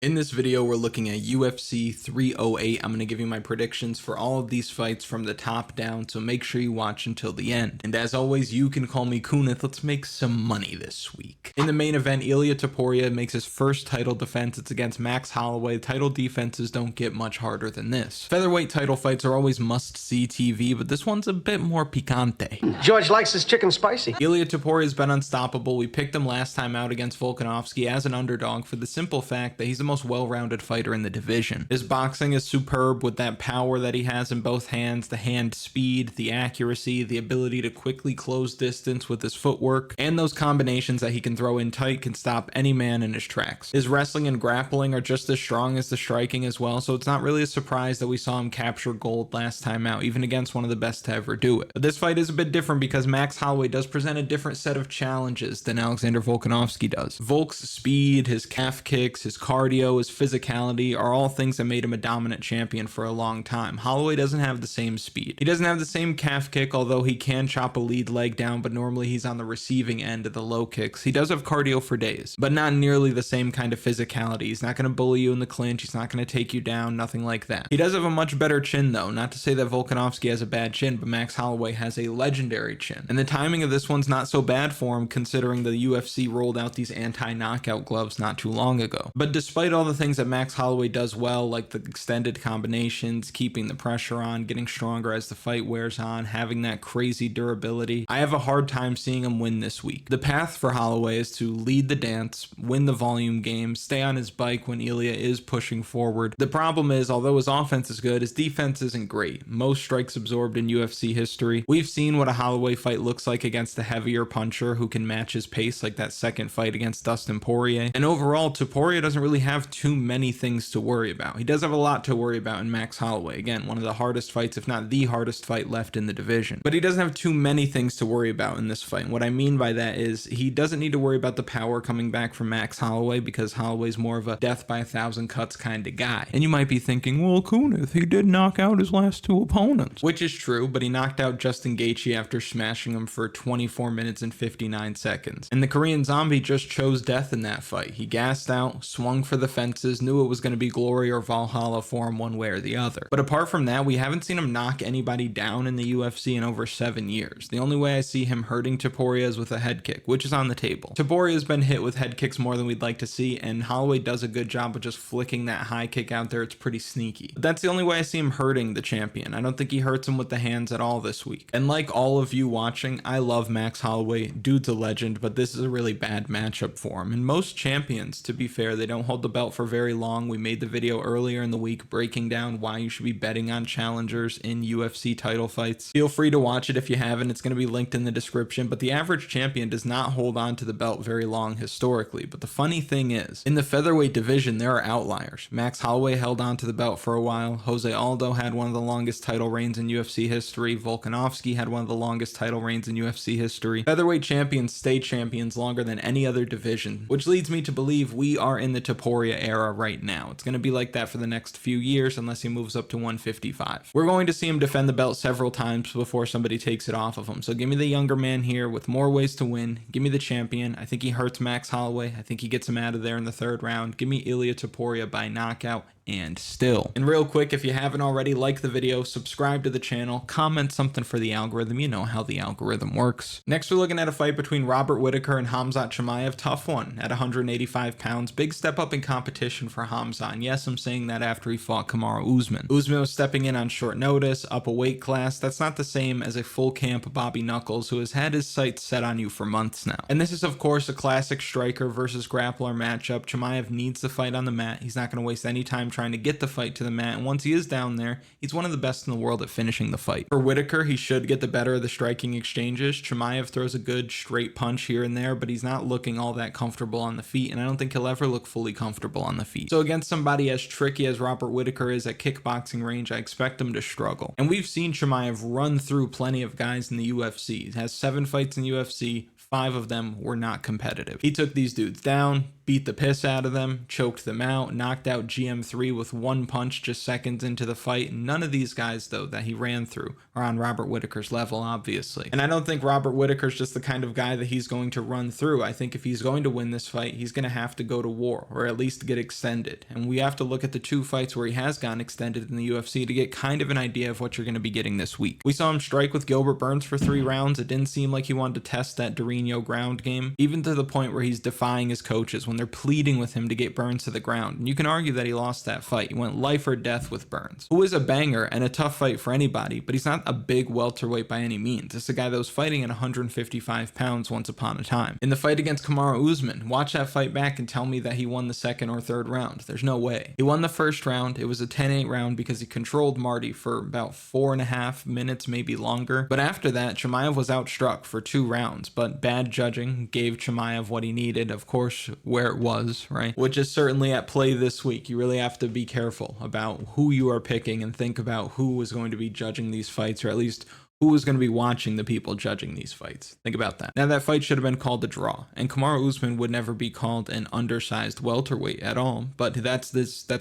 In this video, we're looking at UFC 308. I'm going to give you my predictions for all of these fights from the top down, so make sure you watch until the end. And as always, you can call me Kunith. Let's make some money this week. In the main event, Ilia Topuria makes his first title defense. It's against Max Holloway. Title defenses don't get much harder than this. Featherweight title fights are always must-see TV, but this one's a bit more picante. George likes his chicken spicy. Ilia Topuria has been unstoppable. We picked him last time out against Volkanovski as an underdog for the simple fact that he's the most well-rounded fighter in the division. His boxing is superb with that power that he has in both hands, the hand speed, the accuracy, the ability to quickly close distance with his footwork, and those combinations that he can throw in tight can stop any man in his tracks. His wrestling and grappling are just as strong as the striking as well, so it's not really a surprise that we saw him capture gold last time out, even against one of the best to ever do it. But this fight is a bit different because Max Holloway does present a different set of challenges than Aleksandar Volkanovski does. Volk's speed, his calf kicks, his cardio, his physicality are all things that made him a dominant champion for a long time. Holloway doesn't have the same speed. He doesn't have the same calf kick, although he can chop a lead leg down, but normally he's on the receiving end of the low kicks. He does have cardio for days, but not nearly the same kind of physicality. He's not going to bully you in the clinch. He's not going to take you down, nothing like that. He does have a much better chin though. Not to say that Volkanovski has a bad chin, but Max Holloway has a legendary chin. And the timing of this one's not so bad for him considering the UFC rolled out these anti-knockout gloves not too long ago. But despite all the things that Max Holloway does well, like the extended combinations, keeping the pressure on, getting stronger as the fight wears on, having that crazy durability, I have a hard time seeing him win this week. The path for Holloway is to lead the dance, win the volume game, stay on his bike when Ilia is pushing forward. The problem is, although his offense is good, his defense isn't great. Most strikes absorbed in UFC history. We've seen what a Holloway fight looks like against a heavier puncher who can match his pace, like that second fight against Dustin Poirier. And overall, Topuria doesn't really have too many things to worry about. He does have a lot to worry about in Max Holloway. Again, one of the hardest fights, if not the hardest fight left in the division. But he doesn't have too many things to worry about in this fight. And what I mean by that is he doesn't need to worry about the power coming back from Max Holloway because Holloway's more of a death by 1,000 cuts kind of guy. And you might be thinking, well, Kunith, he did knock out his last two opponents. Which is true, but he knocked out Justin Gaethje after smashing him for 24 minutes and 59 seconds. And the Korean Zombie just chose death in that fight. He gassed out, swung for the fences, knew it was going to be glory or Valhalla for him one way or the other. But apart from that, we haven't seen him knock anybody down in the UFC in over 7 years. The only way I see him hurting Topuria is with a head kick, which is on the table. Topuria has been hit with head kicks more than we'd like to see, and Holloway does a good job of just flicking that high kick out there. It's pretty sneaky. But that's the only way I see him hurting the champion. I don't think he hurts him with the hands at all this week. And like all of you watching, I love Max Holloway. Dude's a legend, but this is a really bad matchup for him. And most champions, to be fair, they don't hold the belt for very long. We made the video earlier in the week breaking down why you should be betting on challengers in UFC title fights. Feel free to watch it if you haven't. It's going to be linked in the description. But the average champion does not hold on to the belt very long historically. But the funny thing is, in the featherweight division, there are outliers. Max Holloway held on to the belt for a while. Jose Aldo had one of the longest title reigns in UFC history. Volkanovski had one of the longest title reigns in UFC history. Featherweight champions stay champions longer than any other division, which leads me to believe we are in the Topuria era right now. It's going to be like that for the next few years unless he moves up to 155. We're going to see him defend the belt several times before somebody takes it off of him. So give me the younger man here with more ways to win. Give me the champion. I think he hurts Max Holloway. I think he gets him out of there in the third round. Give me Ilia Topuria by knockout and still. And real quick, if you haven't already, like the video, subscribe to the channel, comment something for the algorithm. You know how the algorithm works. Next, we're looking at a fight between Robert Whittaker and Khamzat Chimaev. Tough one at 185 pounds. Big step up in competition for Khamzat. And yes, I'm saying that after he fought Kamaru Usman. Usman was stepping in on short notice, up a weight class. That's not the same as a full camp Bobby Knuckles, who has had his sights set on you for months now. And this is, of course, a classic striker versus grappler matchup. Chimaev needs the fight on the mat. He's not going to waste any time trying to get the fight to the mat, and once he is down there, he's one of the best in the world at finishing the fight. For Whittaker, he should get the better of the striking exchanges. Chimaev throws a good straight punch here and there, but he's not looking all that comfortable on the feet, and I don't think he'll ever look fully comfortable on the feet. So against somebody as tricky as Robert Whittaker is at kickboxing range, I expect him to struggle. And we've seen Chimaev run through plenty of guys in the UFC. He has 7 fights in the UFC. 5 of them were not competitive. He took these dudes down, beat the piss out of them, choked them out, knocked out GM3 with one punch just seconds into the fight. None of these guys, though, that he ran through are on Robert Whittaker's level, obviously. And I don't think Robert Whittaker's just the kind of guy that he's going to run through. I think if he's going to win this fight, he's going to have to go to war, or at least get extended. And we have to look at the 2 fights where he has gotten extended in the UFC to get kind of an idea of what you're going to be getting this week. We saw him strike with Gilbert Burns for 3 rounds. It didn't seem like he wanted to test that Dorino ground game, even to the point where he's defying his coaches when they're pleading with him to get Burns to the ground. And you can argue that he lost that fight. He went life or death with Burns, who is a banger and a tough fight for anybody, but he's not a big welterweight by any means. It's a guy that was fighting at 155 pounds once upon a time. In the fight against Kamaru Usman, watch that fight back and tell me that he won the 2nd or 3rd round. There's no way. He won the 1st round. It was a 10-8 round because he controlled Marty for about 4.5 minutes, maybe longer. But after that, Chimaev was outstruck for 2 rounds, but bad judging gave Chimaev what he needed, of course, where it was, right? Which is certainly at play this week. You really have to be careful about who you are picking and think about who is going to be judging these fights, or at least who is going to be watching the people judging these fights. Think about that. Now, that fight should have been called a draw, and Kamaru Usman would never be called an undersized welterweight at all, but that's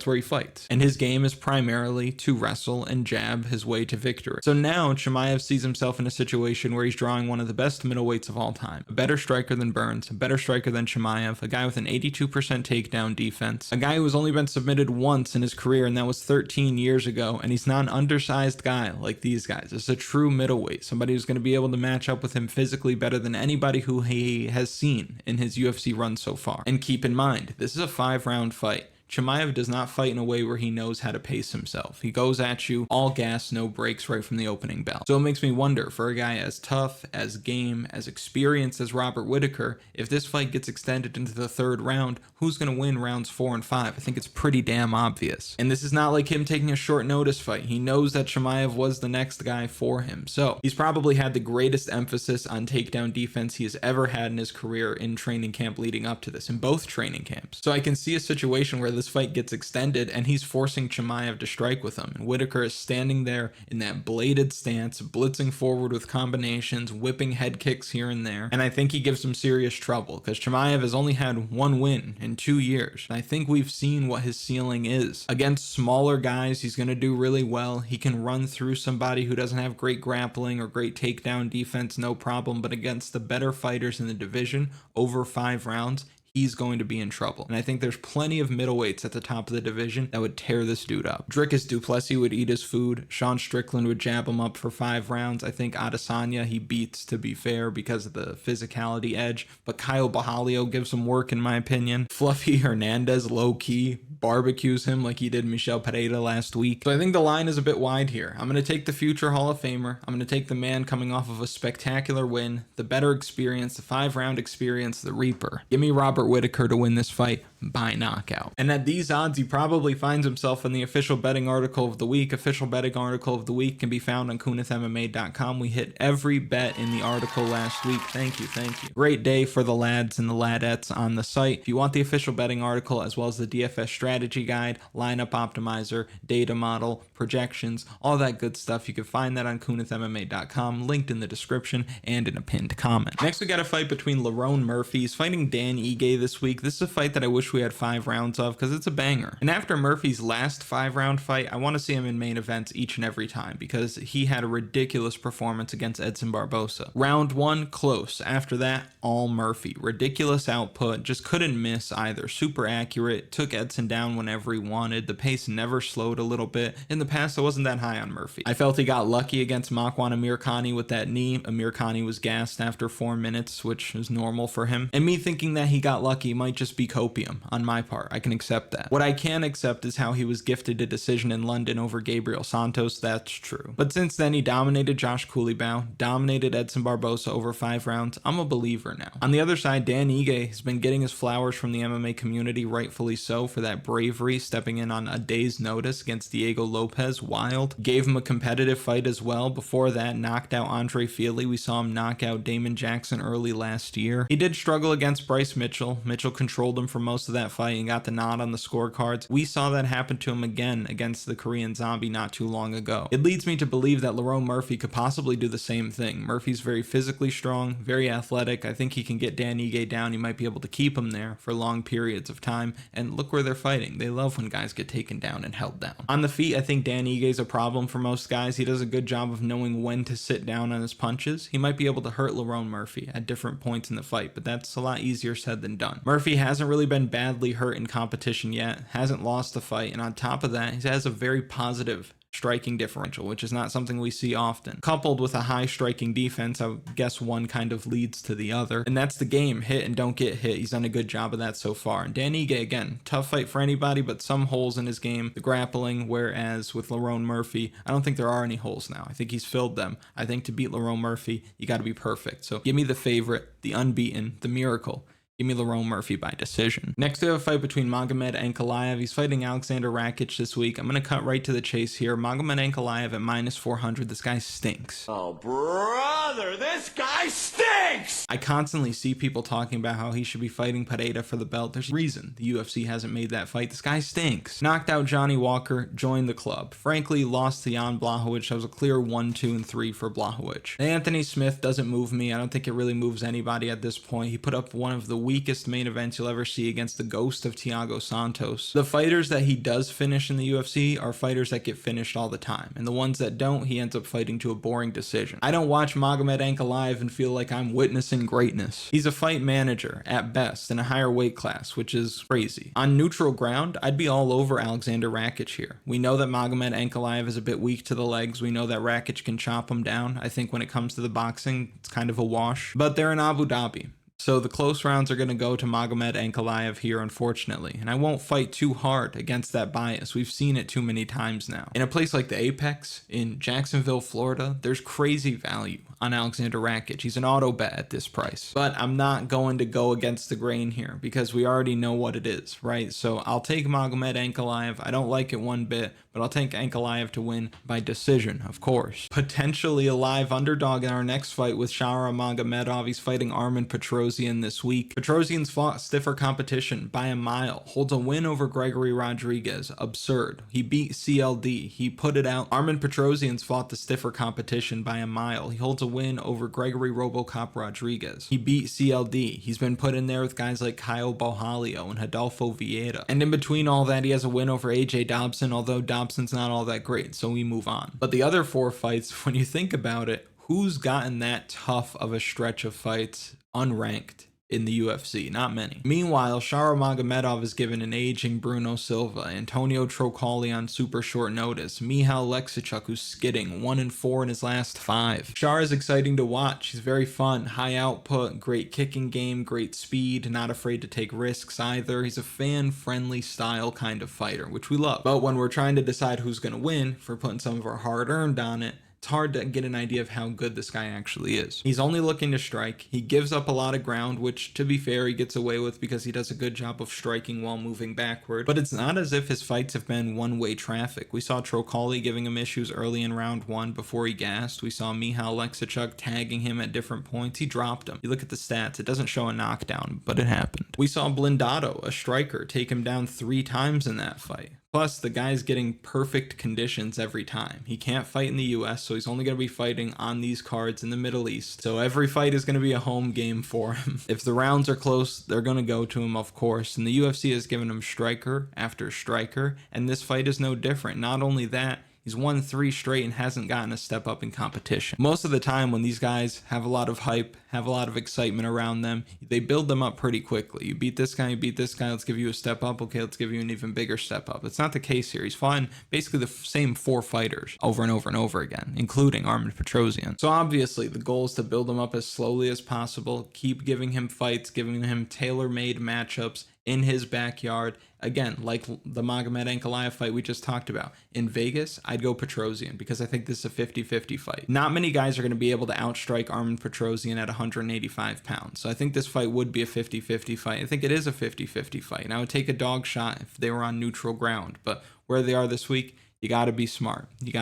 where he fights. And his game is primarily to wrestle and jab his way to victory. So now Chimaev sees himself in a situation where he's drawing one of the best middleweights of all time. A better striker than Burns, a better striker than Chimaev, a guy with an 82% takedown defense, a guy who has only been submitted once in his career, and that was 13 years ago, and he's not an undersized guy like these guys. It's a true middleweight, somebody who's going to be able to match up with him physically better than anybody who he has seen in his UFC run so far. And keep in mind, this is a 5-round fight. Chimaev does not fight in a way where he knows how to pace himself. He goes at you all gas, no breaks right from the opening bell. So it makes me wonder, for a guy as tough, as game, as experienced as Robert Whittaker, if this fight gets extended into the 3rd round, who's going to win rounds 4 and 5? I think it's pretty damn obvious. And this is not like him taking a short notice fight. He knows that Chimaev was the next guy for him. So he's probably had the greatest emphasis on takedown defense he has ever had in his career in training camp leading up to this, in both training camps. So I can see a situation where this fight gets extended and he's forcing Chimaev to strike with him, and Whittaker is standing there in that bladed stance, blitzing forward with combinations, whipping head kicks here and there, and I think he gives him serious trouble because Chimaev has only had 1 win in 2 years, and I think we've seen what his ceiling is. Against smaller guys, he's going to do really well. He can run through somebody who doesn't have great grappling or great takedown defense, no problem, but against the better fighters in the division over 5 rounds, he's going to be in trouble. And I think there's plenty of middleweights at the top of the division that would tear this dude up. Dricus du Plessis would eat his food. Sean Strickland would jab him up for 5 rounds. I think Adesanya he beats, to be fair, because of the physicality edge. But Kyle Bahalio gives him work, in my opinion. Fluffy Hernandez, low-key, barbecues him like he did Michel Pereira last week. So I think the line is a bit wide here. I'm going to take the future Hall of Famer. I'm going to take the man coming off of a spectacular win, the better experience, the 5-round experience, the Reaper. Give me Robert Whittaker to win this fight by knockout. And at these odds, he probably finds himself in the official betting article of the week. Official betting article of the week can be found on KunithMMA.com. We hit every bet in the article last week. Thank you, thank you. Great day for the lads and the ladettes on the site. If you want the official betting article as well as the DFS strategy guide, lineup optimizer, data model, projections, all that good stuff, you can find that on KunithMMA.com, linked in the description and in a pinned comment. Next, we got a fight between Lerona Murphy. He's fighting Dan Ige this week. This is a fight that I wish we had 5 rounds of because it's a banger. And after Murphy's last 5-round fight, I want to see him in main events each and every time because he had a ridiculous performance against Edson Barbosa. Round 1, close. After that, all Murphy. Ridiculous output, just couldn't miss either. Super accurate, took Edson down whenever he wanted. The pace never slowed a little bit. In the past, I wasn't that high on Murphy. I felt he got lucky against Makwan Amirkhani with that knee. Amirkhani was gassed after 4 minutes, which is normal for him. And me thinking that he got lucky might just be copium on my part. I can accept that. What I can accept is how he was gifted a decision in London over Gabriel Santos. That's true. But since then, he dominated Josh Coulibaugh, dominated Edson Barbosa over 5 rounds. I'm a believer now. On the other side, Dan Ige has been getting his flowers from the MMA community, rightfully so, for that bravery, stepping in on a day's notice against Diego Lopez. Wild. Gave him a competitive fight as well. Before that, knocked out Andre Fili. We saw him knock out Damon Jackson early last year. He did struggle against Bryce Mitchell. Mitchell controlled him for most of that fight and got the nod on the scorecards. We saw that happen to him again against the Korean Zombie not too long ago. It leads me to believe that Lerona Murphy could possibly do the same thing. Murphy's very physically strong, very athletic. I think he can get Dan Ige down. He might be able to keep him there for long periods of time. And look where they're fighting. They love when guys get taken down and held down. On the feet, I think Dan Ige is a problem for most guys. He does a good job of knowing when to sit down on his punches. He might be able to hurt Lerona Murphy at different points in the fight, but that's a lot easier said than done. Murphy hasn't really been badly hurt in competition yet, hasn't lost a fight, and on top of that, he has a very positive striking differential, which is not something we see often. Coupled with a high striking defense, I guess one kind of leads to the other, and that's the game, hit and don't get hit. He's done a good job of that so far. And Dan Ige, again, tough fight for anybody, but some holes in his game, the grappling, whereas with Lerona Murphy, I don't think there are any holes now. I think he's filled them. I think to beat Lerona Murphy, you got to be perfect. So give me the favorite, the unbeaten, the miracle. Give me Lerona Murphy by decision. Next, we have a fight between Magomed and Ankalaev. He's fighting Aleksandar Rakic this week. I'm going to cut right to the chase here. Magomed Ankalaev at -400. This guy stinks. Oh, brother, this guy stinks! I constantly see people talking about how he should be fighting Pereira for the belt. There's a reason the UFC hasn't made that fight. This guy stinks. Knocked out Johnny Walker, joined the club. Frankly, lost to Jan Blachowicz. That was a clear 1, 2, and 3 for Blachowicz. Anthony Smith doesn't move me. I don't think it really moves anybody at this point. He put up one of the weakest main events you'll ever see against the ghost of Thiago Santos. The fighters that he does finish in the UFC are fighters that get finished all the time, and the ones that don't, he ends up fighting to a boring decision. I don't watch Magomed Ankalaev and feel like I'm witnessing greatness. He's a fight manager at best in a higher weight class, which is crazy. On neutral ground, I'd be all over Aleksandar Rakic here. We know that Magomed Ankalaev is a bit weak to the legs. We know that Rakic can chop him down. I think when it comes to the boxing, it's kind of a wash, but they're in Abu Dhabi. So the close rounds are going to go to Magomed Ankalaev here, unfortunately. And I won't fight too hard against that bias. We've seen it too many times now. In a place like the Apex in Jacksonville, Florida, there's crazy value on Aleksandar Rakic. He's an auto bet at this price. But I'm not going to go against the grain here because we already know what it is, right? So I'll take Magomed Ankalaev. I don't like it one bit, but I'll take Ankalaev to win by decision, of course. Potentially a live underdog in our next fight with Shara Magomedov. He's fighting Armen Petrosyan this week. Petrosyan's fought stiffer competition by a mile. Holds a win over Gregory Rodriguez. Absurd. He beat CLD. He put it out. Armen Petrosyan's fought the stiffer competition by a mile. He holds a win over Gregory Robocop Rodriguez. He beat CLD. He's been put in there with guys like Caio Borralho and Rodolfo Vieira. And in between all that, he has a win over AJ Dobson, although Dobson's not all that great, so we move on. But the other 4 fights, when you think about it, who's gotten that tough of a stretch of fights unranked in the UFC? Not many. Meanwhile, Shara Magomedov is given an aging Brunno Silva, Antonio Trocoli on super short notice, Michal Aleksandar who's skidding 1-4 in his last 5. Shara is exciting to watch. He's very fun, high output, great kicking game, great speed, not afraid to take risks either. He's a fan-friendly style kind of fighter, which we love. But when we're trying to decide who's going to win, if we're putting some of our hard-earned on it, it's hard to get an idea of how good this guy actually is. He's only looking to strike. He gives up a lot of ground, which, to be fair, he gets away with because he does a good job of striking while moving backward. But it's not as if his fights have been one-way traffic. We saw Trocoli giving him issues early in round 1 before he gassed. We saw Michal Aleksandar tagging him at different points. He dropped him. You look at the stats, it doesn't show a knockdown, but it happened. We saw Blindado, a striker, take him down 3 times in that fight. Plus, the guy's getting perfect conditions every time. He can't fight in the US, so he's only going to be fighting on these cards in the Middle East. So every fight is going to be a home game for him. If the rounds are close, they're going to go to him, of course. And the UFC has given him striker after striker, and this fight is no different. Not only that, he's won 3 straight and hasn't gotten a step up in competition. Most of the time when these guys have a lot of hype, have a lot of excitement around them, they build them up pretty quickly. You beat this guy, let's give you a step up. Okay, let's give you an even bigger step up. It's not the case here. He's fought basically the same 4 fighters over and over and over again, including Armen Petrosyan. So obviously the goal is to build him up as slowly as possible, keep giving him fights, giving him tailor-made matchups in his backyard. Again, like the Magomed Ankalaev fight we just talked about. In Vegas, I'd go Petrosyan because I think this is a 50-50 fight. Not many guys are going to be able to outstrike Armen Petrosyan at 185 pounds. So I think this fight would be a 50-50 fight. I think it is a 50-50 fight. And I would take a dog shot if they were on neutral ground. But where they are this week, You got to be smart. You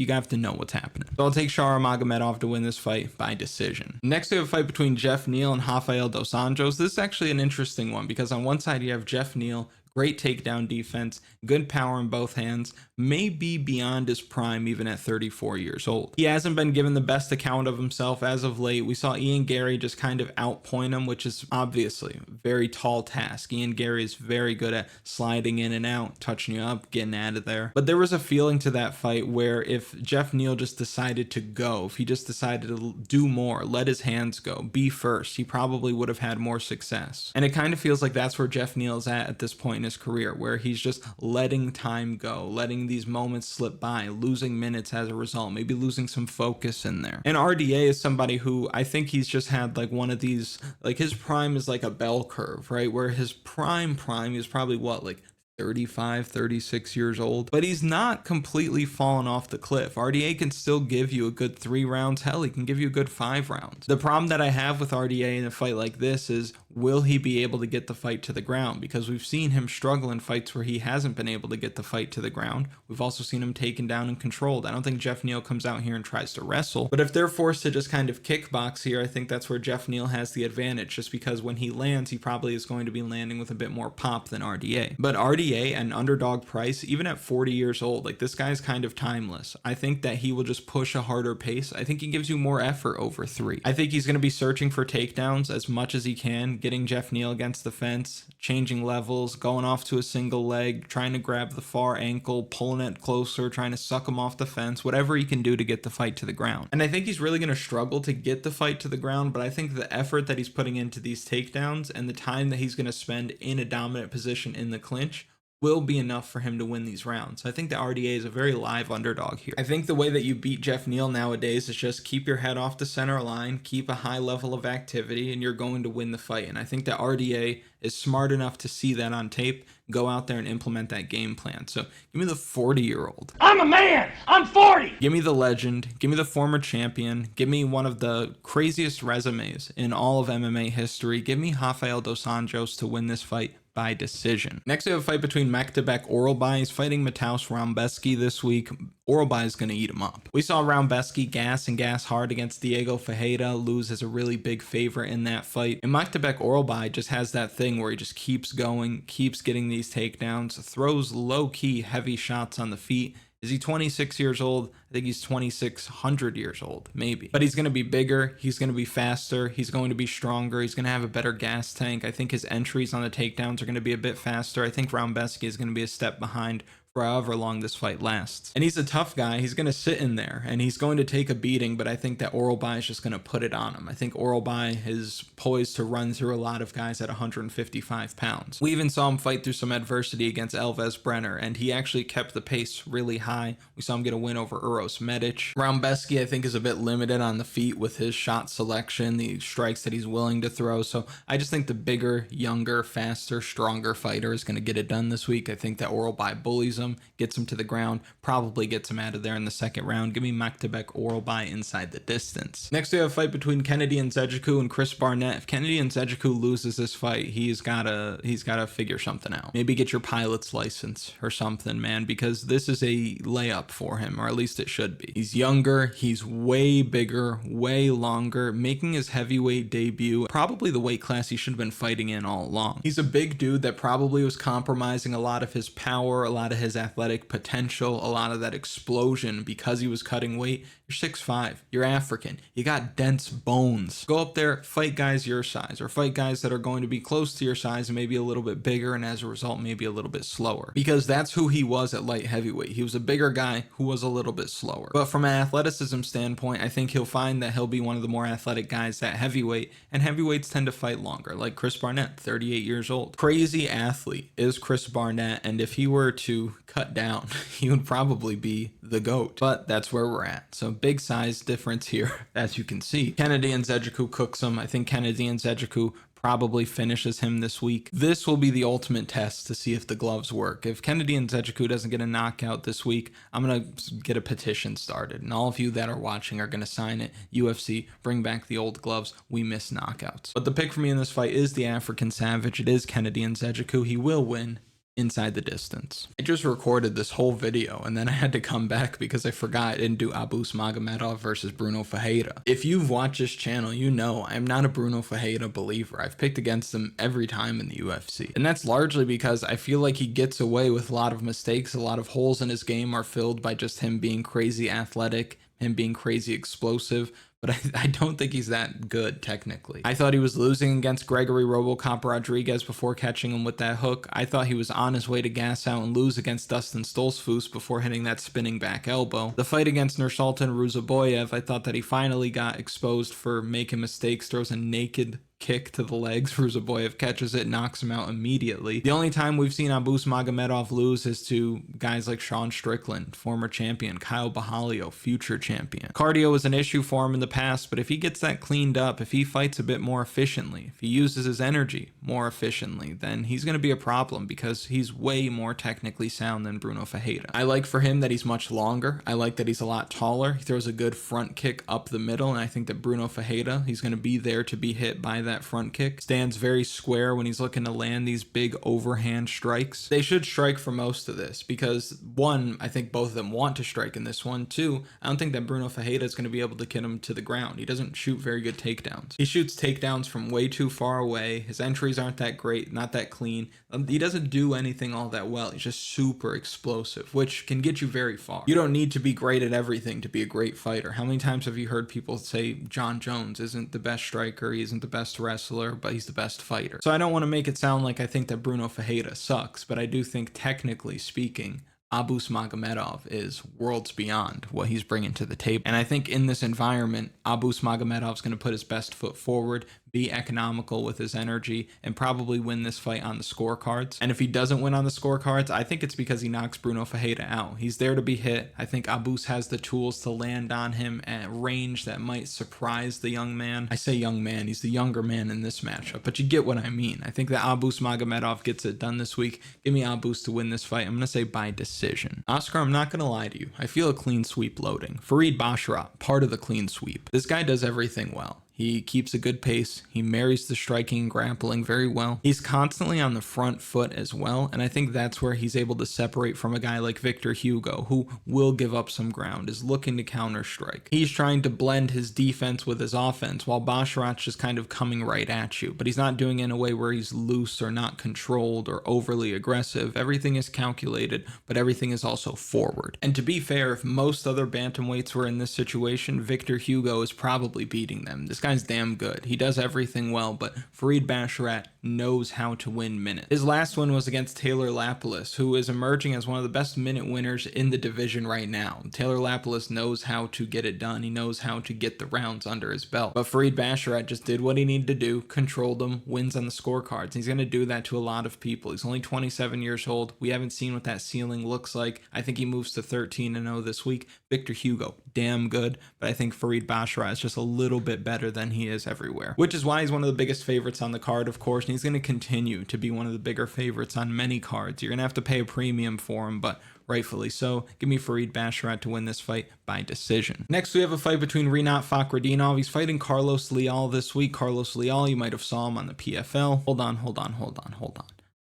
have to know what's happening. So I'll take Shara Magomedov to win this fight by decision. Next, we have a fight between Geoff Neal and Rafael dos Anjos. This is actually an interesting one because on one side you have Geoff Neal, great takedown defense, good power in both hands, may be beyond his prime even at 34 years old. He hasn't been given the best account of himself as of late. We saw Ian Gary just kind of outpoint him, which is obviously a very tall task. Ian Gary is very good at sliding in and out, touching you up, getting out of there. But there was a feeling to that fight where if Geoff Neal just decided to go, if he just decided to do more, let his hands go, be first, he probably would have had more success. And it kind of feels like that's where Geoff Neal is at this point in his career, where he's just letting time go, letting these moments slip by, losing minutes as a result, maybe losing some focus in there. And RDA is somebody who I think he's just had like one of these, like his prime is like a bell curve, right? Where his prime is probably what, like 35, 36 years old, but he's not completely fallen off the cliff. RDA can still give you a good 3 rounds. Hell, he can give you a good 5 rounds. The problem that I have with RDA in a fight like this is, will he be able to get the fight to the ground? Because we've seen him struggle in fights where he hasn't been able to get the fight to the ground. We've also seen him taken down and controlled. I don't think Geoff Neal comes out here and tries to wrestle, but if they're forced to just kind of kickbox here, I think that's where Geoff Neal has the advantage, just because when he lands, he probably is going to be landing with a bit more pop than RDA. But RDA, an underdog price, even at 40 years old, like this guy's kind of timeless. I think that he will just push a harder pace. I think he gives you more effort over 3. I think he's going to be searching for takedowns as much as he can, getting Geoff Neal against the fence, changing levels, going off to a single leg, trying to grab the far ankle, pulling it closer, trying to suck him off the fence, whatever he can do to get the fight to the ground. And I think he's really going to struggle to get the fight to the ground, but I think the effort that he's putting into these takedowns and the time that he's going to spend in a dominant position in the clinch will be enough for him to win these rounds. So I think the RDA is a very live underdog here. I think the way that you beat Geoff Neal nowadays is just keep your head off the center line, keep a high level of activity, and you're going to win the fight. And I think that RDA is smart enough to see that on tape, go out there and implement that game plan. So give me the 40-year-old. I'm a man. I'm 40. Give me the legend. Give me the former champion. Give me one of the craziest resumes in all of MMA history. Give me Rafael dos Anjos to win this fight by decision. Next, we have a fight between Myktybek Orolbai. He's fighting Mateusz Rebecki this week. Orolbai is going to eat him up. We saw Rebecki gas hard against Diego Ferreira, lose as a really big favorite in that fight. And Myktybek Orolbai just has that thing where he just keeps going, keeps getting these takedowns, throws low-key heavy shots on the feet. Is he 26 years old? I think he's 2,600 years old, maybe. But he's going to be bigger. He's going to be faster. He's going to be stronger. He's going to have a better gas tank. I think his entries on the takedowns are going to be a bit faster. I think Rebecki is going to be a step behind for however long this fight lasts. And he's a tough guy. He's going to sit in there and he's going to take a beating, but I think that Orolbai is just going to put it on him. I think Orolbai is poised to run through a lot of guys at 155 pounds. We even saw him fight through some adversity against Elvis Brenner, and he actually kept the pace really high. We saw him get a win over Uros Medic. Rebecki, I think, is a bit limited on the feet with his shot selection, the strikes that he's willing to throw. So I just think the bigger, younger, faster, stronger fighter is going to get it done this week. I think that Orolbai bullies him, gets him to the ground, probably gets him out of there in the second round. Give me Myktybek Orolbai inside the distance. Next, we have a fight between Kennedy Nzechukwu and Chris Barnett. If Kennedy Nzechukwu loses this fight, he's gotta figure something out. Maybe get your pilot's license or something, man, because this is a layup for him, or at least it should be. He's younger, he's way bigger, way longer, making his heavyweight debut, probably the weight class he should have been fighting in all along. He's a big dude that probably was compromising a lot of his power, a lot of his athletic potential, a lot of that explosion because he was cutting weight. You're 6'5", you're African, you got dense bones. Go up there, fight guys your size, or fight guys that are going to be close to your size and maybe a little bit bigger, and as a result maybe a little bit slower, because that's who he was at light heavyweight. He was a bigger guy who was a little bit slower. But from an athleticism standpoint, I think he'll find that he'll be one of the more athletic guys at heavyweight, and heavyweights tend to fight longer, like Chris Barnett, 38 years old. Crazy athlete is Chris Barnett, and if he were to cut down, he would probably be the GOAT. But that's where we're at. So big size difference here, as you can see. Kennedy Nzechukwu cooks him. I think Kennedy Nzechukwu probably finishes him this week. This will be the ultimate test to see if the gloves work. If Kennedy Nzechukwu doesn't get a knockout this week, I'm going to get a petition started. And all of you that are watching are going to sign it. UFC, bring back the old gloves. We miss knockouts. But the pick for me in this fight is the African Savage. It is Kennedy Nzechukwu. He will win inside the distance. I just recorded this whole video and then I had to come back because I forgot I didn't do Abus Magomedov versus Bruno Ferreira. If you've watched this channel, you know I'm not a Bruno Ferreira believer. I've picked against him every time in the UFC. And that's largely because I feel like he gets away with a lot of mistakes. A lot of holes in his game are filled by just him being crazy athletic, him being crazy explosive. But I don't think he's that good, technically. I thought he was losing against Gregory Robocop Rodriguez before catching him with that hook. I thought he was on his way to gas out and lose against Dustin Stoltzfus before hitting that spinning back elbow. The fight against Nursultan Ruzaboyev, I thought that he finally got exposed for making mistakes, throws a naked kick to the legs. Ruzaboyev catches it, knocks him out immediately. The only time we've seen Abus Magomedov lose is to guys like Sean Strickland, former champion, Kyle Bahalio, future champion. Cardio is an issue for him in the past, but if he gets that cleaned up, if he fights a bit more efficiently, if he uses his energy more efficiently, then he's going to be a problem because he's way more technically sound than Bruno Ferreira. I like for him that he's much longer. I like that he's a lot taller. He throws a good front kick up the middle, and I think that Bruno Ferreira, he's going to be there to be hit by that front kick. Stands very square when he's looking to land these big overhand strikes. They should strike for most of this because, one, I think both of them want to strike in this one. Two, I don't think that Bruno Ferreira is going to be able to get him to the ground. He doesn't shoot very good takedowns. He shoots takedowns from way too far away. His entries aren't that great, not that clean. He doesn't do anything all that well. He's just super explosive, which can get you very far. You don't need to be great at everything to be a great fighter. How many times have you heard people say John Jones isn't the best striker, he isn't the best wrestler, but he's the best fighter? So I don't want to make it sound like I think that Bruno Ferreira sucks, but I do think, technically speaking, Abus Magomedov is worlds beyond what he's bringing to the table. And I think in this environment, Abus Magomedov is going to put his best foot forward, be economical with his energy, and probably win this fight on the scorecards. And if he doesn't win on the scorecards, I think it's because he knocks Bruno Ferreira out. He's there to be hit. I think Abus has the tools to land on him at range that might surprise the young man. I say young man, he's the younger man in this matchup, but you get what I mean. I think that Abus Magomedov gets it done this week. Give me Abus to win this fight. I'm going to say by decision. Oscar, I'm not going to lie to you. I feel a clean sweep loading. Farid Basharat, part of the clean sweep. This guy does everything well. He keeps a good pace. He marries the striking and grappling very well. He's constantly on the front foot as well, and I think that's where he's able to separate from a guy like Victor Hugo, who will give up some ground, is looking to counter-strike. He's trying to blend his defense with his offense, while Basharat's just kind of coming right at you, but he's not doing it in a way where he's loose or not controlled or overly aggressive. Everything is calculated, but everything is also forward. And to be fair, if most other bantamweights were in this situation, Victor Hugo is probably beating them. This guy's damn good. He does everything well, but Farid Basharat knows how to win minutes. His last win was against Taylor Lapilus, who is emerging as one of the best minute winners in the division right now. Taylor Lapilus knows how to get it done. He knows how to get the rounds under his belt. But Farid Basharat just did what he needed to do, controlled them, wins on the scorecards. He's going to do that to a lot of people. He's only 27 years old. We haven't seen what that ceiling looks like. I think he moves to 13-0 this week. Victor Hugo, damn good, but I think Farid Basharat is just a little bit better than he is everywhere, which is why he's one of the biggest favorites on the card, of course, and he's going to continue to be one of the bigger favorites on many cards. You're going to have to pay a premium for him, but rightfully so. Give me Farid Basharat to win this fight by decision. Next, we have a fight between Rinat Fakhretdinov. He's fighting Carlos Leal this week. Carlos Leal, you might have saw him on the PFL. Hold on.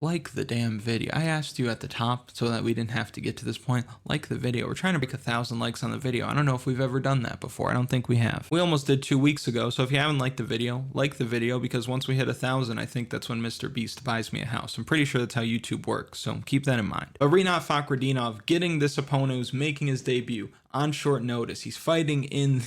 Like the damn video. I asked you at the top so that we didn't have to get to this point. Like the video. We're trying to make 1,000 likes on the video. I don't know if we've ever done that before. I don't think we have. We almost did 2 weeks ago, so if you haven't liked the video, like the video, because once we hit 1,000, I think that's when Mr. Beast buys me a house. I'm pretty sure that's how YouTube works, so keep that in mind. But Rinat Fakhretdinov getting this opponent who's making his debut on short notice. He's fighting in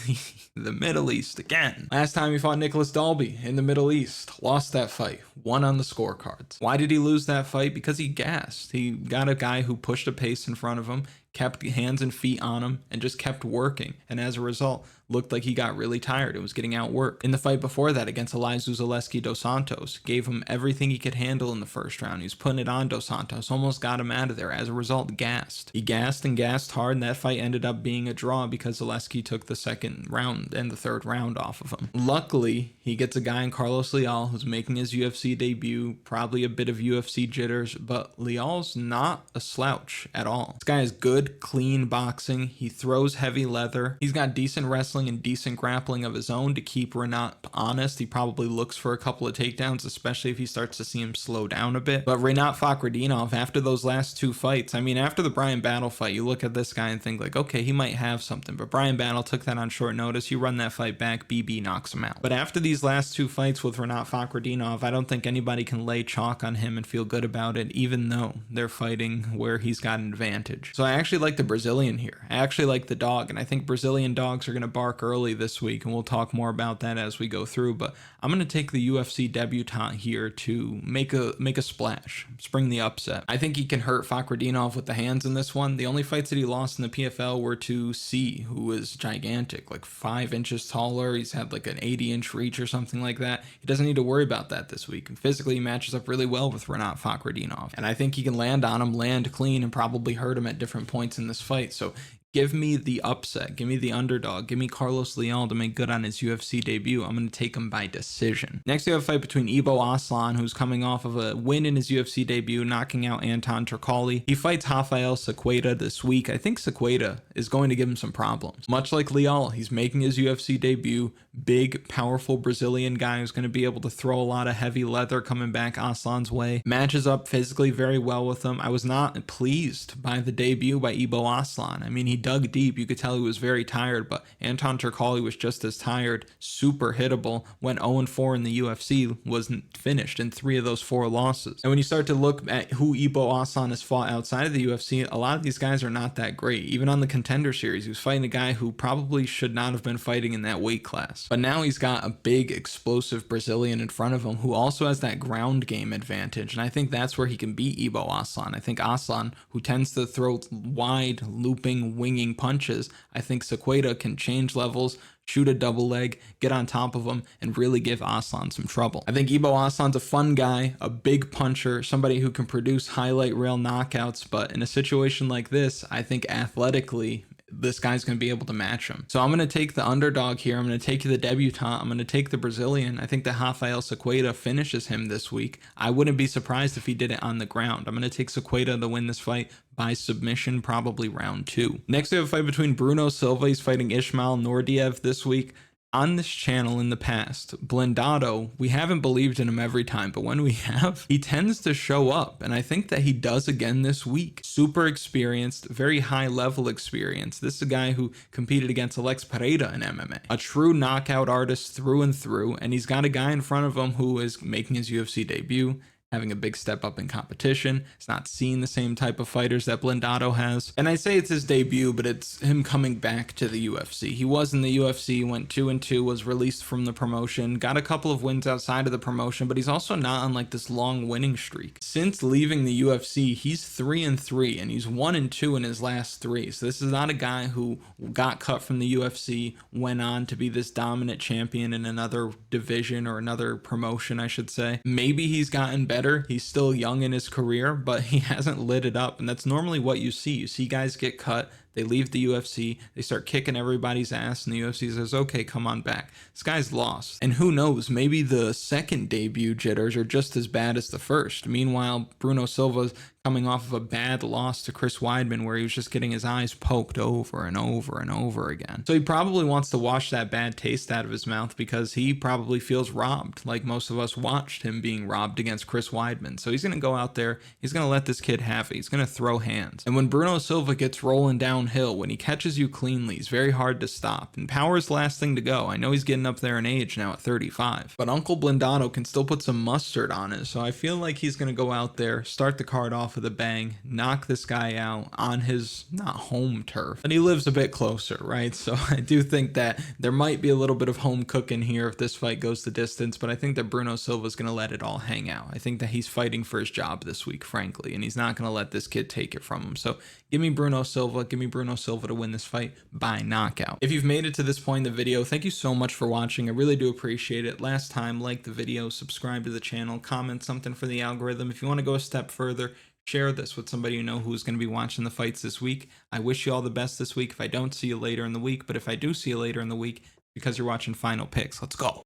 the Middle East again. Last time he fought Nicholas Dalby in the Middle East. Lost that fight. Won on the scorecards. Why did he lose that fight? Because he gassed. He got a guy who pushed a pace in front of him, kept hands and feet on him, and just kept working. And as a result, looked like he got really tired and was getting outworked. In the fight before that against Elias Zaleski dos Santos, gave him everything he could handle in the first round. He was putting it on dos Santos, almost got him out of there. As a result, gassed. He gassed and gassed hard, and that fight ended up being a draw because Zaleski took the second round and the third round off of him. Luckily, he gets a guy in Carlos Leal who's making his UFC debut, probably a bit of UFC jitters, but Leal's not a slouch at all. This guy is good. good, clean boxing. He throws heavy leather. He's got decent wrestling and decent grappling of his own to keep Rinat honest. He probably looks for a couple of takedowns, especially if he starts to see him slow down a bit. But Rinat Fakhretdinov, after those last two fights, I mean, after the Brian Battle fight, you look at this guy and think like, okay, he might have something. But Brian Battle took that on short notice. You run that fight back, BB knocks him out. But after these last two fights with Rinat Fakhretdinov, I don't think anybody can lay chalk on him and feel good about it, even though they're fighting where he's got an advantage. So I actually like the Brazilian here. I actually like the dog, and I think Brazilian dogs are going to bark early this week, and we'll talk more about that as we go through. But I'm going to take the UFC debutant here to make a splash, spring the upset. I think he can hurt Fakhretdinov with the hands in this one. The only fights that he lost in the PFL were to C, who is gigantic, like 5 inches taller. He's had like an 80-inch reach or something like that. He doesn't need to worry about that this week. And physically, he matches up really well with Rinat Fakhretdinov. And I think he can land on him, land clean, and probably hurt him at different points in this fight. So give me the upset. Give me the underdog. Give me Carlos Leal to make good on his UFC debut. I'm going to take him by decision. Next, we have a fight between Ibo Aslan, who's coming off of a win in his UFC debut, knocking out Anton Turkalj. He fights Rafael Sequeira this week. I think Sequeira is going to give him some problems. Much like Leal, he's making his UFC debut. Big, powerful Brazilian guy who's going to be able to throw a lot of heavy leather coming back Aslan's way. Matches up physically very well with him. I was not pleased by the debut by Ibo Aslan. I mean, he dug deep. You could tell he was very tired, but Anton Turkalj was just as tired, super hittable, went 0-4 in the UFC, wasn't finished in 3 of those 4 losses. And when you start to look at who Ibo Aslan has fought outside of the UFC, a lot of these guys are not that great. Even on the Contender Series, he was fighting a guy who probably should not have been fighting in that weight class. But now he's got a big, explosive Brazilian in front of him who also has that ground game advantage, and I think that's where he can beat Ibo Aslan. I think Aslan, who tends to throw wide, looping, winging punches, I think Sequeira can change levels, shoot a double leg, get on top of him, and really give Aslan some trouble. I think Ibo Aslan's a fun guy, a big puncher, somebody who can produce highlight reel knockouts, but in a situation like this, I think athletically, this guy's going to be able to match him. So I'm going to take the underdog here. I'm going to take the debutant. I'm going to take the Brazilian. I think that Rafael Sequeira finishes him this week. I wouldn't be surprised if he did it on the ground. I'm going to take Sequeira to win this fight by submission, probably round 2. Next, we have a fight between Brunno Silva. He's fighting Ismail Nordiev this week. On this channel in the past, Blindado, we haven't believed in him every time, but when we have, he tends to show up, and I think that he does again this week. Super experienced, very high level experience. This is a guy who competed against Alex Pereira in MMA. A true knockout artist through and through, and he's got a guy in front of him who is making his UFC debut, having a big step up in competition. It's not seeing the same type of fighters that Blindado has. And I say it's his debut, but it's him coming back to the UFC. He was in the UFC, went 2-2, was released from the promotion, got a couple of wins outside of the promotion, but he's also not on like this long winning streak. Since leaving the UFC, he's 3-3, and he's 1-2 in his last 3. So this is not a guy who got cut from the UFC, went on to be this dominant champion in another division or another promotion, I should say. Maybe he's gotten better. He's still young in his career, but he hasn't lit it up, and that's normally what you see. You see guys get cut, they leave the UFC, they start kicking everybody's ass, and the UFC says, okay, come on back. This guy's lost. And who knows, maybe the second debut jitters are just as bad as the first. Meanwhile, Brunno Silva's coming off of a bad loss to Chris Weidman where he was just getting his eyes poked over and over and over again. So he probably wants to wash that bad taste out of his mouth because he probably feels robbed, like most of us watched him being robbed against Chris Weidman. So he's going to go out there, he's going to let this kid have it, he's going to throw hands. And when Brunno Silva gets rolling downhill, when he catches you cleanly, he's very hard to stop. And power is the last thing to go. I know he's getting up there in age now at 35, but Uncle Blindado can still put some mustard on it. So I feel like he's going to go out there, start the card off with a bang, knock this guy out on his, not home turf, but he lives a bit closer, right? So I do think that there might be a little bit of home cooking here if this fight goes the distance, but I think that Brunno Silva is going to let it all hang out. I think that he's fighting for his job this week, frankly, and he's not going to let this kid take it from him. So give me Brunno Silva, give me Brunno Silva to win this fight by knockout. If you've made it to this point in the video, thank you so much for watching. I really do appreciate it. Last time, like the video, subscribe to the channel, comment something for the algorithm. If you want to go a step further, share this with somebody you know who's going to be watching the fights this week. I wish you all the best this week. If I don't see you later in the week, but if I do see you later in the week, because you're watching Final Picks, let's go.